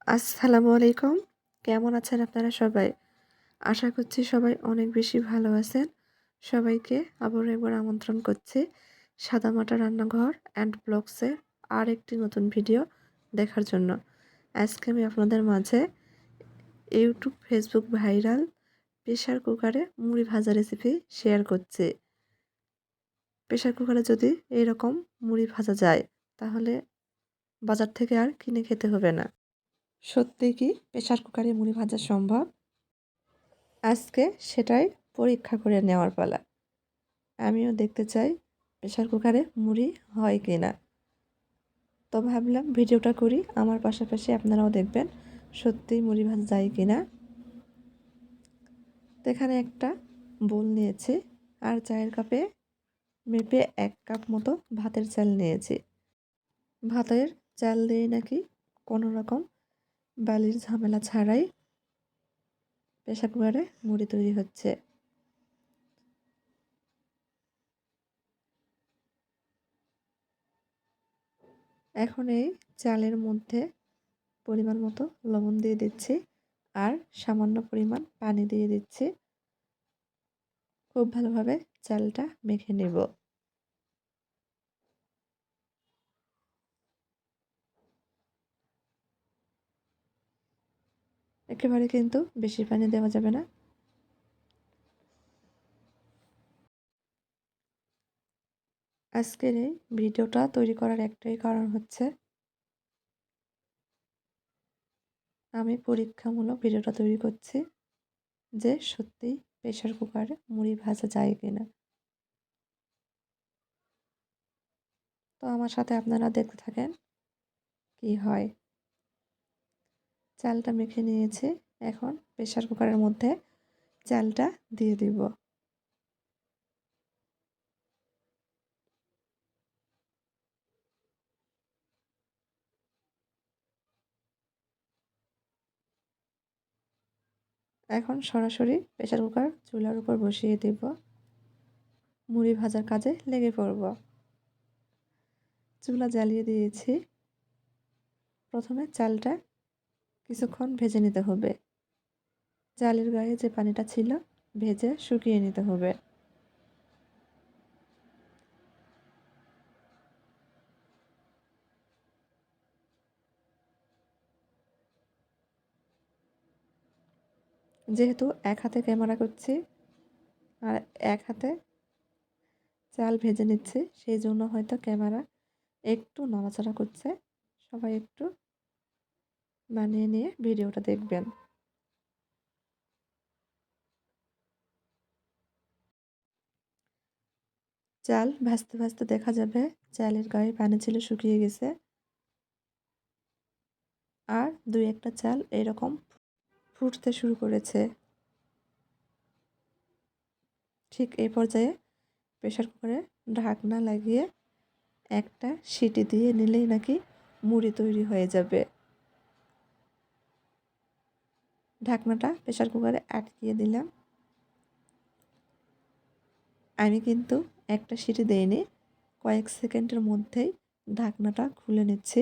আসসালামু আলাইকুম। কেমন আছেন আপনারা সবাই? আশা করছি সবাই অনেক বেশি ভালো আছেন। সবাইকে আবারও একবার আমন্ত্রণ করছি সাদামাটা রান্নাঘর অ্যান্ড ব্লগসের আরেকটি নতুন ভিডিও দেখার জন্য। আজকে আমি আপনাদের মাঝে ইউটিউব, ফেসবুক ভাইরাল প্রেসার কুকারে মুড়ি ভাজা রেসিপি শেয়ার করছি। প্রেসার কুকারে যদি এরকম মুড়ি ভাজা যায়, তাহলে বাজার থেকে আর কিনে খেতে হবে না। সত্যি কি প্রেসার কুকারে মুড়ি ভাজা সম্ভব? আজকে সেটাই পরীক্ষা করে নেওয়ার পালা। আমিও দেখতে চাই প্রেসার কুকারে মুড়ি হয় কি না। তো ভাবলাম ভিডিওটা করি, আমার পাশাপাশি আপনারাও দেখবেন সত্যিই মুড়ি ভাজা যায় কি না। তো এখানে একটা বোল নিয়েছি আর চায়ের কাপে মেপে 1 কাপ মতো ভাতের চাল নিয়েছি। ভাতের চাল দিয়ে নাকি কোনো রকম বালির ঝামেলা ছাড়াই প্রেসার কুকারে মুড়ি তৈরি হচ্ছে। এখন এই চালের মধ্যে পরিমাণ মতো লবণ দিয়ে দিচ্ছি আর সামান্য পরিমাণ পানি দিয়ে দিচ্ছি। খুব ভালোভাবে চালটা মেখে নেব। একেবারে কিন্তু বেশি পানি দেওয়া যাবে না। আজকের এই ভিডিওটা তৈরি করার একটাই কারণ হচ্ছে আমি পরীক্ষামূলক ভিডিওটা তৈরি করছি যে সত্যিই প্রেসার কুকারে মুড়ি ভাজা যায় কিনা। তো আমার সাথে আপনারা দেখতে থাকেন কি হয়। চালটা মেখে নিয়েছি, এখন প্রেসার কুকারের মধ্যে চালটা দিয়ে দিব। এখন সরাসরি প্রেসার কুকার চুলার উপর বসিয়ে দেব। মুড়ি ভাজার কাজে লেগে পড়ব। চুলা জ্বালিয়ে দিয়েছি। প্রথমে চালটা কিছুক্ষণ ভেজে নিতে হবে। চালের গায়ে যে পানিটা ছিল ভেজে শুকিয়ে নিতে হবে। যেহেতু এক হাতে ক্যামেরা করছি আর এক হাতে চাল ভেজে নিচ্ছি, সেই জন্য হয়তো ক্যামেরা একটু নড়াচড়া করছে। সবাই একটু মানিয়ে নিয়ে ভিডিওটা দেখবেন। চাল ভাজতে ভাজতে দেখা যাবে চালের গায়ে পানি ছিল শুকিয়ে গেছে আর 2-1টা চাল এরকম ফুটতে শুরু করেছে। ঠিক এই পর্যায়ে প্রেসার কুকারে ঢাকনা লাগিয়ে একটা সিটি দিয়ে নিলেই নাকি মুড়ি তৈরি হয়ে যাবে। ঢাকনাটা প্রেসার কুকারে আটকিয়ে দিলাম। আমি কিন্তু একটা সিটি দেইনি, কয়েক সেকেন্ডের মধ্যেই ঢাকনাটা খুলে নিচ্ছি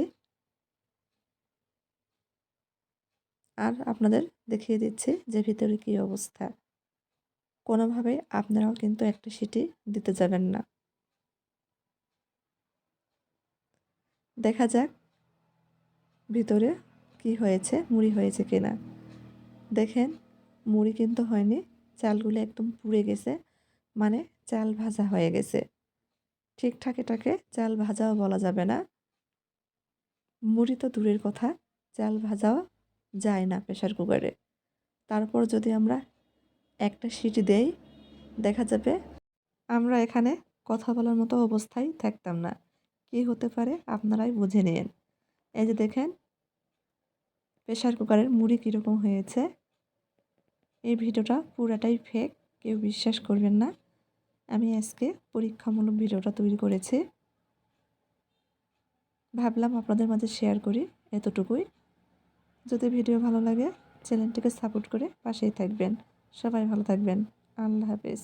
আর আপনাদের দেখিয়ে দিচ্ছি যে ভিতরে কী অবস্থা। কোনোভাবেই আপনারাও কিন্তু একটা সিটি দিতে যাবেন না। দেখা যাক ভিতরে কি হয়েছে, মুড়ি হয়েছে কিনা। দেখেন মুড়ি কিন্তু হয়নি, চালগুলো একদম পুড়ে গেছে, মানে চাল ভাজা হয়ে গেছে। ঠিকঠাক এটাকে চাল ভাজাও বলা যাবে না। মুড়ি তো দূরের কথা, চাল ভাজাও যায় না প্রেসার কুকারে। তারপর যদি আমরা একটা সিটি দেই, দেখা যাবে আমরা এখানে কথা বলার মতো অবস্থায় থাকতাম না। কি হতে পারে আপনারাই বুঝে নিন। এই যে দেখেন প্রেসার কুকারের মুড়ি কীরকম হয়েছে। এই ভিডিওটা পুরাটাই ফেক, কেউ বিশ্বাস করবেন না। আমি আজকে পরীক্ষামূলক ভিডিওটা তৈরি করেছি, ভাবলাম আপনাদের মাঝে শেয়ার করি, এতটুকুই। যদি ভিডিও ভালো লাগে চ্যানেলটিকে সাপোর্ট করে পাশেই থাকবেন। সবাই ভালো থাকবেন। আল্লাহ হাফেজ।